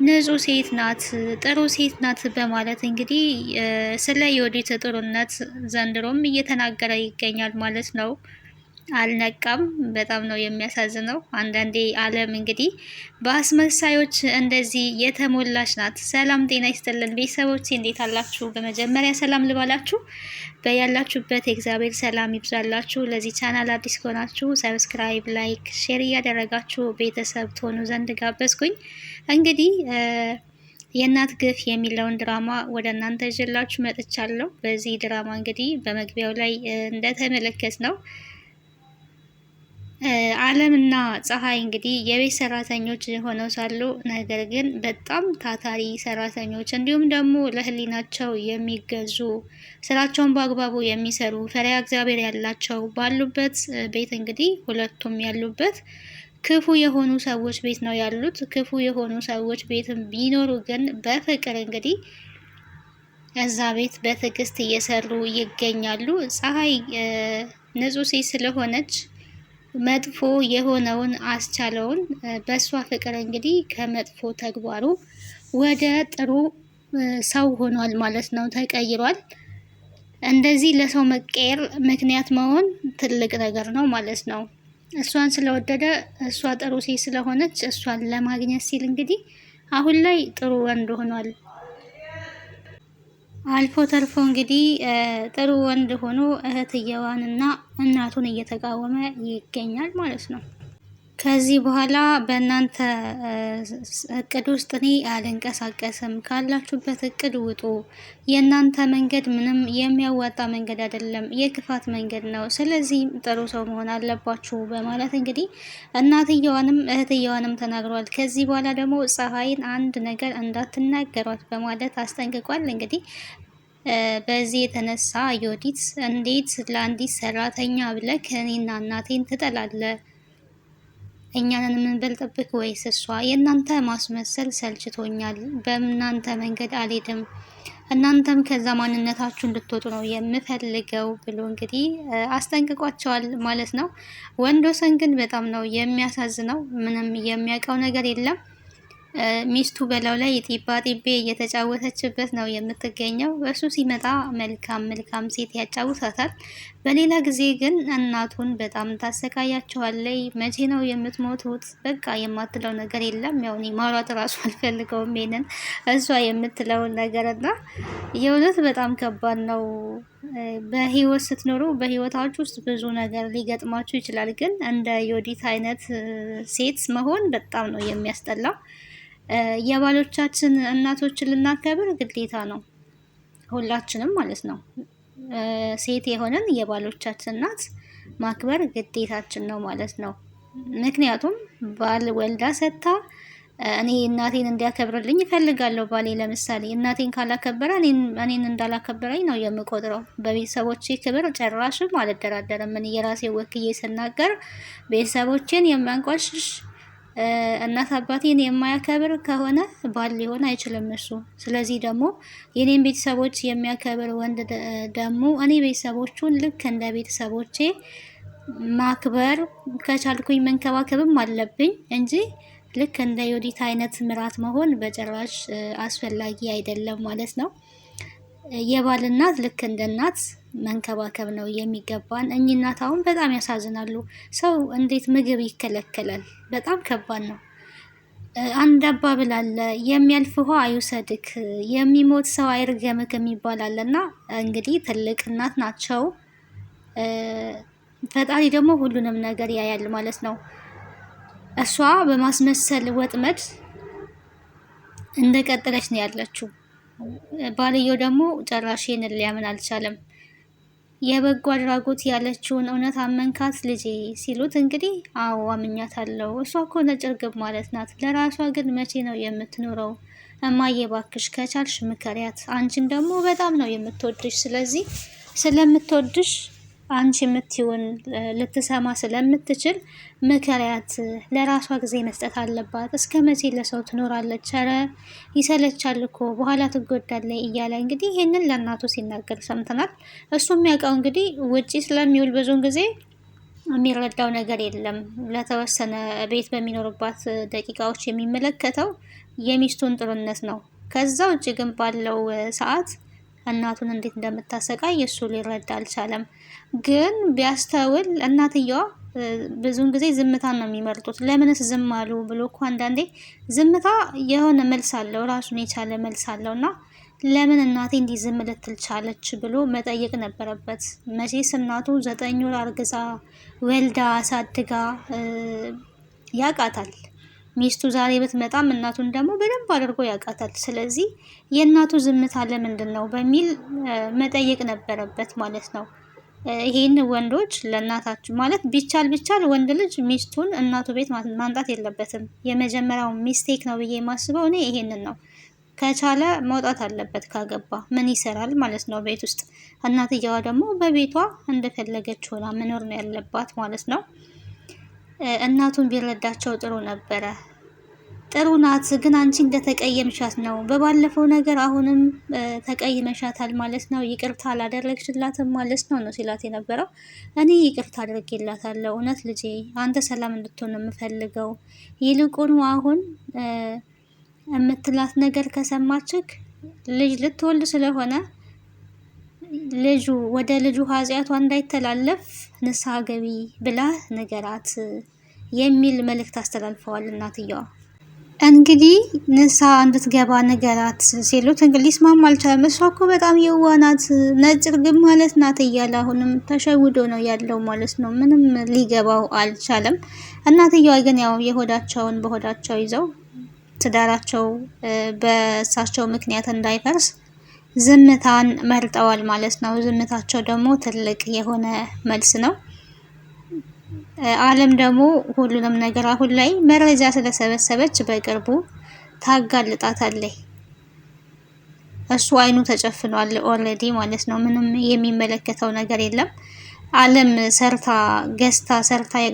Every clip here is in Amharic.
ንጹህ ሴት ናት፣ ጥሩ ሴት ናት በማለት እንግዲህ ስለ ዮዲት ጥሩነት ዘንድሮም እየተናገረ ይገኛል ማለት ነው። አልነቃም። በጣም ነው የሚያሳዝነው። አንዳንዴ ዓለም እንግዲህ በአስመሳዮች እንደዚህ የተሞላች ናት። ሰላም ጤና ይስጥልን ቤተሰቦች፣ እንዴት አላችሁ? በመጀመሪያ ሰላም ልባላችሁ። በያላችሁበት የእግዚአብሔር ሰላም ይብዛላችሁ። ለዚህ ቻናል አዲስ ከሆናችሁ ሰብስክራይብ፣ ላይክ፣ ሼር እያደረጋችሁ ቤተሰብ ትሆኑ ዘንድ ጋበዝኩኝ። እንግዲህ የእናት ግፍ የሚለውን ድራማ ወደ እናንተ ይዤላችሁ መጥቻለሁ። በዚህ ድራማ እንግዲህ በመግቢያው ላይ እንደተመለከት ነው አለም እና ፀሐይ እንግዲህ የቤት ሰራተኞች ሆነው ሳሉ ነገር ግን በጣም ታታሪ ሰራተኞች እንዲሁም ደግሞ ለህሊናቸው የሚገዙ ስራቸውን በአግባቡ የሚሰሩ ፈሪሃ እግዚአብሔር ያላቸው ባሉበት ቤት እንግዲህ ሁለቱም ያሉበት ክፉ የሆኑ ሰዎች ቤት ነው ያሉት። ክፉ የሆኑ ሰዎች ቤትም ቢኖሩ ግን በፍቅር እንግዲህ እዛ ቤት በትዕግስት እየሰሩ ይገኛሉ። ፀሐይ ንጹህ ሴት ስለሆነች መጥፎ የሆነውን አስቻለውን በእሷ ፍቅር እንግዲህ ከመጥፎ ተግባሩ ወደ ጥሩ ሰው ሆኗል ማለት ነው፣ ተቀይሯል። እንደዚህ ለሰው መቀየር ምክንያት መሆን ትልቅ ነገር ነው ማለት ነው። እሷን ስለወደደ እሷ ጥሩ ሴት ስለሆነች እሷን ለማግኘት ሲል እንግዲህ አሁን ላይ ጥሩ ወንድ ሆኗል። አልፎ ተርፎ እንግዲህ ጥሩ ወንድ ሆኖ እህትየዋንና እናቱን እየተቃወመ ይገኛል ማለት ነው። ከዚህ በኋላ በእናንተ እቅድ ውስጥ እኔ አልንቀሳቀስም፣ ካላችሁበት እቅድ ውጡ። የእናንተ መንገድ ምንም የሚያዋጣ መንገድ አይደለም፣ የክፋት መንገድ ነው። ስለዚህ ጥሩ ሰው መሆን አለባችሁ በማለት እንግዲህ እናትየዋንም እህትየዋንም ተናግሯል። ከዚህ በኋላ ደግሞ ፀሐይን አንድ ነገር እንዳትናገሯት በማለት አስጠንቅቋል። እንግዲህ በዚህ የተነሳ ዮዲት እንዴት ለአንዲት ሰራተኛ ብለህ እኔና እናቴን ትጠላለህ? እኛንን የምንበልጥብህ ወይስ እሷ? የእናንተ ማስመሰል ሰልችቶኛል። በእናንተ መንገድ አልሄድም። እናንተም ከዛ ማንነታችሁ እንድትወጡ ነው የምፈልገው ብሎ እንግዲህ አስጠንቅቋቸዋል ማለት ነው። ወንዶሰን ግን በጣም ነው የሚያሳዝነው። ምንም የሚያውቀው ነገር የለም። ሚስቱ በላው ላይ ጢባ ጢቤ እየተጫወተችበት ነው የምትገኘው። እሱ ሲመጣ መልካም መልካም ሴት ያጫውታታል። በሌላ ጊዜ ግን እናቱን በጣም ታሰቃያቸዋለይ። መቼ ነው የምትሞቱት? በቃ የማትለው ነገር የለም። ያው እኔ ማውራት እራሱ አልፈልገውም ይሄንን እሷ የምትለውን ነገር እና የእውነት በጣም ከባድ ነው። በህይወት ስትኖሩ በህይወታችሁ ውስጥ ብዙ ነገር ሊገጥማችሁ ይችላል። ግን እንደ ዮዲት አይነት ሴት መሆን በጣም ነው የሚያስጠላው። የባሎቻችን እናቶችን ልናከብር ግዴታ ነው፣ ሁላችንም ማለት ነው። ሴት የሆነን የባሎቻችን እናት ማክበር ግዴታችን ነው ማለት ነው። ምክንያቱም ባል ወልዳ ሰጥታ እኔ እናቴን እንዲያከብርልኝ እፈልጋለሁ። ባሌ ለምሳሌ እናቴን ካላከበረ እኔን እንዳላከበረኝ ነው የምቆጥረው። በቤተሰቦቼ ክብር ጨራሽም አልደራደርም። እኔ የራሴ ወክዬ ስናገር ቤተሰቦቼን የሚያንቋሽሽ እናት አባቴን የማያከብር ከሆነ ባል ሊሆን አይችልም እሱ። ስለዚህ ደግሞ የኔን ቤተሰቦች የሚያከብር ወንድ ደግሞ እኔ ቤተሰቦቹን ልክ እንደ ቤተሰቦቼ ማክበር ከቻልኩኝ መንከባከብም አለብኝ እንጂ ልክ እንደ ዮዲት አይነት ምራት መሆን በጭራሽ አስፈላጊ አይደለም ማለት ነው። የባል እናት ልክ እንደ እናት መንከባከብ ነው የሚገባን። እኚህ እናት አሁን በጣም ያሳዝናሉ። ሰው እንዴት ምግብ ይከለከላል? በጣም ከባድ ነው። አንድ አባባል አለ፣ የሚያልፍ ውሃ አይውሰድክ፣ የሚሞት ሰው አይርገምክ የሚባል አለ እና እንግዲህ ትልቅ እናት ናቸው። ፈጣሪ ደግሞ ሁሉንም ነገር ያያል ማለት ነው። እሷ በማስመሰል ወጥመድ እንደቀጠለች ነው ያለችው። ባልየው ደግሞ ጭራሽን ሊያምን አልቻለም። የበጎ አድራጎት ያለችውን እውነት አመንካት ልጄ ሲሉት እንግዲህ አዎ አምኛታለሁ። እሷ እኮ ነጭ እርግብ ማለት ናት። ለራሷ ግን መቼ ነው የምትኖረው? እማዬ ባክሽ ከቻልሽ ምከሪያት። አንቺን ደግሞ በጣም ነው የምትወድሽ። ስለዚህ ስለምትወድሽ አንቺ የምትይውን ልትሰማ ስለምትችል ምከሪያት። ለራሷ ጊዜ መስጠት አለባት። እስከ መቼ ለሰው ትኖራለች? ኧረ ይሰለቻል እኮ በኋላ ትጎዳለች እያለ እንግዲህ ይህንን ለእናቱ ሲናገር ሰምተናል። እሱ የሚያውቀው እንግዲህ ውጪ ስለሚውል ብዙውን ጊዜ የሚረዳው ነገር የለም። ለተወሰነ ቤት በሚኖርባት ደቂቃዎች የሚመለከተው የሚስቱን ጥሩነት ነው። ከዛ ውጭ ግን ባለው ሰዓት እናቱን እንዴት እንደምታሰቃይ እሱ ሊረዳ አልቻለም። ግን ቢያስተውል እናትየዋ ብዙውን ጊዜ ዝምታን ነው የሚመርጡት። ለምንስ ዝም አሉ ብሎ እኮ አንዳንዴ ዝምታ የሆነ መልስ አለው፣ ራሱን የቻለ መልስ አለው እና ለምን እናቴ እንዲህ ዝም ልትል ቻለች ብሎ መጠየቅ ነበረበት። መቼስ እናቱ 9 ወር አርግዛ ወልዳ አሳድጋ ያቃታል። ሚስቱ ዛሬ ብትመጣም እናቱን ደግሞ በደንብ አድርጎ ያውቃታል። ስለዚህ የእናቱ ዝምታ ለምንድን ነው በሚል መጠየቅ ነበረበት ማለት ነው። ይሄን ወንዶች ለእናታችሁ ማለት ቢቻል ወንድ ልጅ ሚስቱን እናቱ ቤት ማምጣት የለበትም። የመጀመሪያው ሚስቴክ ነው ብዬ የማስበው እኔ ይሄንን ነው። ከቻለ መውጣት አለበት ካገባ ምን ይሰራል ማለት ነው ቤት ውስጥ። እናትየዋ ደግሞ በቤቷ እንደፈለገች ሆና መኖር ነው ያለባት ማለት ነው። እናቱን ቢረዳቸው ጥሩ ነበረ። ጥሩ ናት፣ ግን አንቺ እንደተቀየምሻት ነው። በባለፈው ነገር አሁንም ተቀይመሻታል ማለት ነው። ይቅርታ አላደረግሽላትም ማለት ነው ሲላት የነበረው። እኔ ይቅርታ አድርጌላታለሁ። እውነት ልጄ፣ አንተ ሰላም እንድትሆን የምፈልገው። ይልቁኑ አሁን የምትላት ነገር ከሰማችክ ልጅ ልትወልድ ስለሆነ ወደ ልጁ ኃጢአቷ እንዳይተላለፍ ንስሐ ገቢ ብላ ንገራት የሚል መልእክት አስተላልፈዋል እናትየዋ። እንግዲህ ንስሐ እንድትገባ ንገራት ሲሉት እንግዲህ ሊስማማ አልቻለም። እሷ እኮ በጣም የዋናት ነጭ ርግብ ማለት ናት እያለ አሁንም ተሸውዶ ነው ያለው ማለት ነው። ምንም ሊገባው አልቻለም። እናትየዋ ግን ያው የሆዳቸውን በሆዳቸው ይዘው ትዳራቸው በእሳቸው ምክንያት እንዳይፈርስ ዝምታን መርጠዋል ማለት ነው። ዝምታቸው ደግሞ ትልቅ የሆነ መልስ ነው። አለም ደግሞ ሁሉንም ነገር አሁን ላይ መረጃ ስለሰበሰበች በቅርቡ ታጋልጣታለች። እሱ አይኑ ተጨፍኗል ኦልሬዲ ማለት ነው። ምንም የሚመለከተው ነገር የለም። አለም ሰርታ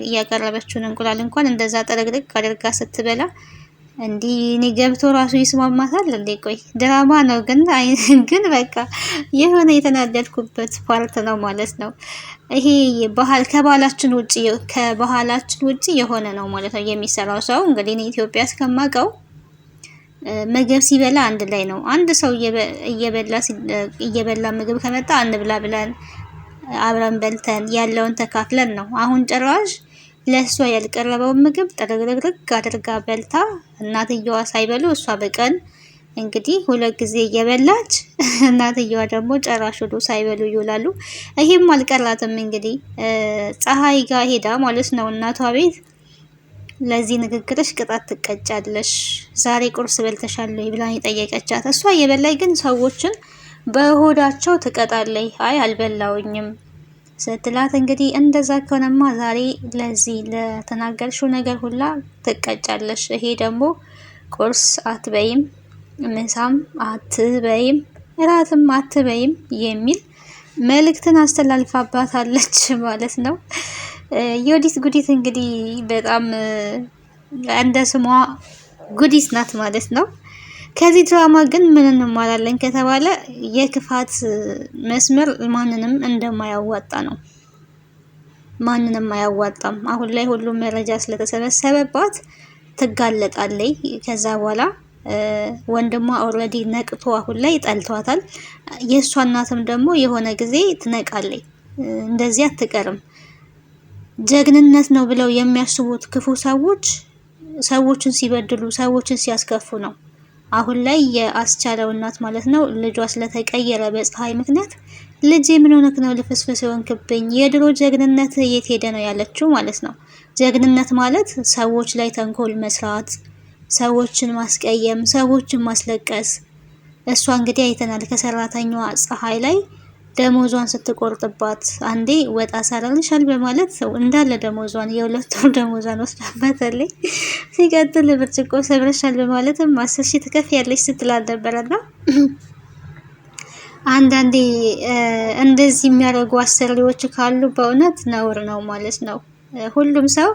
እያቀረበችውን እንቁላል እንኳን እንደዛ ጠረግርግ አድርጋ ስትበላ እንዲህ እኔ ገብቶ ራሱ ይስማማታል እንዴ? ቆይ ድራማ ነው ግን በቃ የሆነ የተናደድኩበት ፓርት ነው ማለት ነው። ይሄ ከባህላችን ውጪ የሆነ ነው ማለት ነው የሚሰራው። ሰው እንግዲህ እኔ ኢትዮጵያ እስከማውቀው ምግብ ሲበላ አንድ ላይ ነው። አንድ ሰው እየበላ ምግብ ከመጣ እንብላ ብለን አብረን በልተን ያለውን ተካፍለን ነው። አሁን ጭራሽ ለእሷ ያልቀረበውን ምግብ ጠረግረግረግ አድርጋ በልታ እናትየዋ ሳይበሉ እሷ በቀን እንግዲህ 2 ጊዜ እየበላች እናትየዋ ደግሞ ጨራሽ ሁሉ ሳይበሉ ይውላሉ። ይሄም አልቀራትም እንግዲህ ፀሐይ ጋር ሄዳ ማለት ነው እናቷ ቤት ለዚህ ንግግርሽ ቅጣት ትቀጫለሽ፣ ዛሬ ቁርስ በልተሻል ብላ የጠየቀቻት። እሷ እየበላይ ግን ሰዎችን በሆዳቸው ትቀጣለች። አይ አልበላውኝም ስትላት እንግዲህ እንደዛ ከሆነማ ዛሬ ለዚህ ለተናገርሽው ነገር ሁላ ትቀጫለሽ። ይሄ ደግሞ ቁርስ አትበይም፣ ምሳም አትበይም፣ እራትም አትበይም የሚል መልእክትን አስተላልፋባታለች ማለት ነው። የወዲት ጉዲት እንግዲህ በጣም እንደ ስሟ ጉዲት ናት ማለት ነው። ከዚህ ድራማ ግን ምን እንማራለን ከተባለ የክፋት መስመር ማንንም እንደማያዋጣ ነው። ማንንም አያዋጣም። አሁን ላይ ሁሉም መረጃ ስለተሰበሰበባት ትጋለጣለች። ከዛ በኋላ ወንድሟ ኦልሬዲ ነቅቶ አሁን ላይ ጠልቷታል። የእሷ እናትም ደግሞ የሆነ ጊዜ ትነቃለች። እንደዚህ አትቀርም። ጀግንነት ነው ብለው የሚያስቡት ክፉ ሰዎችን ሲበድሉ፣ ሰዎችን ሲያስከፉ ነው። አሁን ላይ የአስቻለው እናት ማለት ነው ልጇ ስለተቀየረ በፀሐይ ምክንያት ልጄ ምን ሆነክ ነው ልፍስፍስ የሆንክብኝ? የድሮ ጀግንነት የት ሄደ ነው ያለችው ማለት ነው። ጀግንነት ማለት ሰዎች ላይ ተንኮል መስራት፣ ሰዎችን ማስቀየም፣ ሰዎችን ማስለቀስ። እሷ እንግዲህ አይተናል ከሰራተኛዋ ፀሐይ ላይ ደሞዟን ስትቆርጥባት አንዴ ወጣ ሰራልሻል በማለት ሰው እንዳለ ደሞዟን የ2 ወር ደሞዟን ወስዳበታለች። ሲቀጥል ብርጭቆ ሰብረሻል በማለትም 10 ሺህ ትከፍያለሽ ስትላል ነበረና አንዳንዴ እንደዚህ የሚያደርጉ አሰሪዎች ካሉ በእውነት ነውር ነው ማለት ነው። ሁሉም ሰው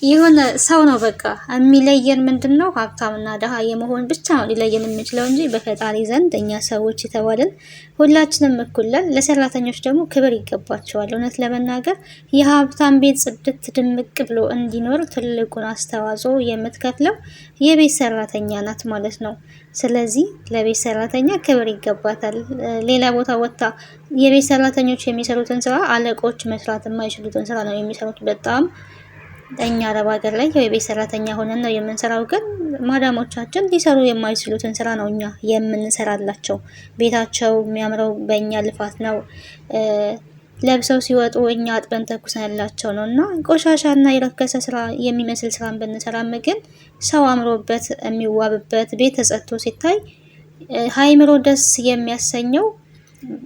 የሆነ ሰው ነው በቃ የሚለየን ምንድን ነው ሀብታምና ድሃ የመሆን ብቻ ነው ሊለየን የሚችለው እንጂ በፈጣሪ ዘንድ እኛ ሰዎች የተባለን ሁላችንም እኩል ነን። ለሰራተኞች ደግሞ ክብር ይገባቸዋል። እውነት ለመናገር የሀብታም ቤት ጽድት ድምቅ ብሎ እንዲኖር ትልቁን አስተዋጽኦ የምትከፍለው የቤት ሰራተኛ ናት ማለት ነው። ስለዚህ ለቤት ሰራተኛ ክብር ይገባታል። ሌላ ቦታ ወጥታ የቤት ሰራተኞች የሚሰሩትን ስራ አለቆች መስራት የማይችሉትን ስራ ነው የሚሰሩት። በጣም እኛ አረብ ሀገር ላይ የቤት ሰራተኛ ሆነን ነው የምንሰራው። ግን ማዳሞቻችን ሊሰሩ የማይችሉትን ስራ ነው እኛ የምንሰራላቸው። ቤታቸው የሚያምረው በእኛ ልፋት ነው። ለብሰው ሲወጡ እኛ አጥበን ተኩሰንላቸው ነው። እና ቆሻሻና የረከሰ ስራ የሚመስል ስራን ብንሰራም ግን ሰው አምሮበት የሚዋብበት ቤት ተጸድቶ ሲታይ ሀይምሮ ደስ የሚያሰኘው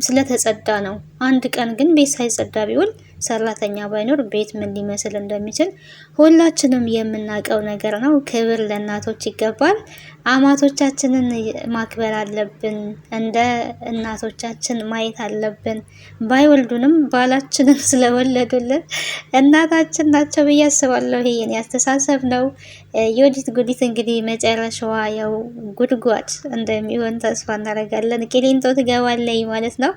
ስለተጸዳ ነው። አንድ ቀን ግን ቤት ሳይጸዳ ቢውል ሰራተኛ ባይኖር ቤት ምን ሊመስል እንደሚችል ሁላችንም የምናውቀው ነገር ነው። ክብር ለእናቶች ይገባል። አማቶቻችንን ማክበር አለብን። እንደ እናቶቻችን ማየት አለብን። ባይወልዱንም ባላችንን ስለወለዱልን እናታችን ናቸው ብዬ አስባለሁ። ይሄ የኔ አስተሳሰብ ነው። የወዲት ጉዲት እንግዲህ መጨረሻዋ ያው ጉድጓድ እንደሚሆን ተስፋ እናደርጋለን። ቂሊንጦ ትገባለች ማለት ነው።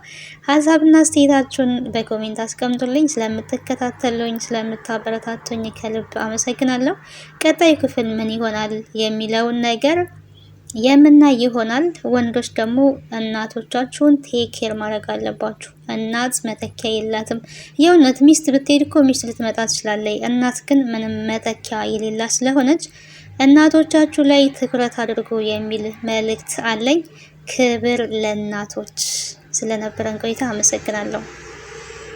ሀሳብና አስተያየታችሁን በኮሜንት አስቀምጡልኝ። ስለምትከታተሉኝ ስለምታበረታቱኝ ከልብ አመሰግናለሁ። ቀጣይ ክፍል ምን ይሆናል የሚለውን ነገር የምናይ ይሆናል። ወንዶች ደግሞ እናቶቻችሁን ቴክ ኬር ማድረግ አለባችሁ። እናት መተኪያ የላትም። የእውነት ሚስት ብትሄድ እኮ ሚስት ልትመጣ ትችላለች። እናት ግን ምንም መተኪያ የሌላት ስለሆነች እናቶቻችሁ ላይ ትኩረት አድርጎ የሚል መልእክት አለኝ። ክብር ለእናቶች። ስለነበረን ቆይታ አመሰግናለሁ።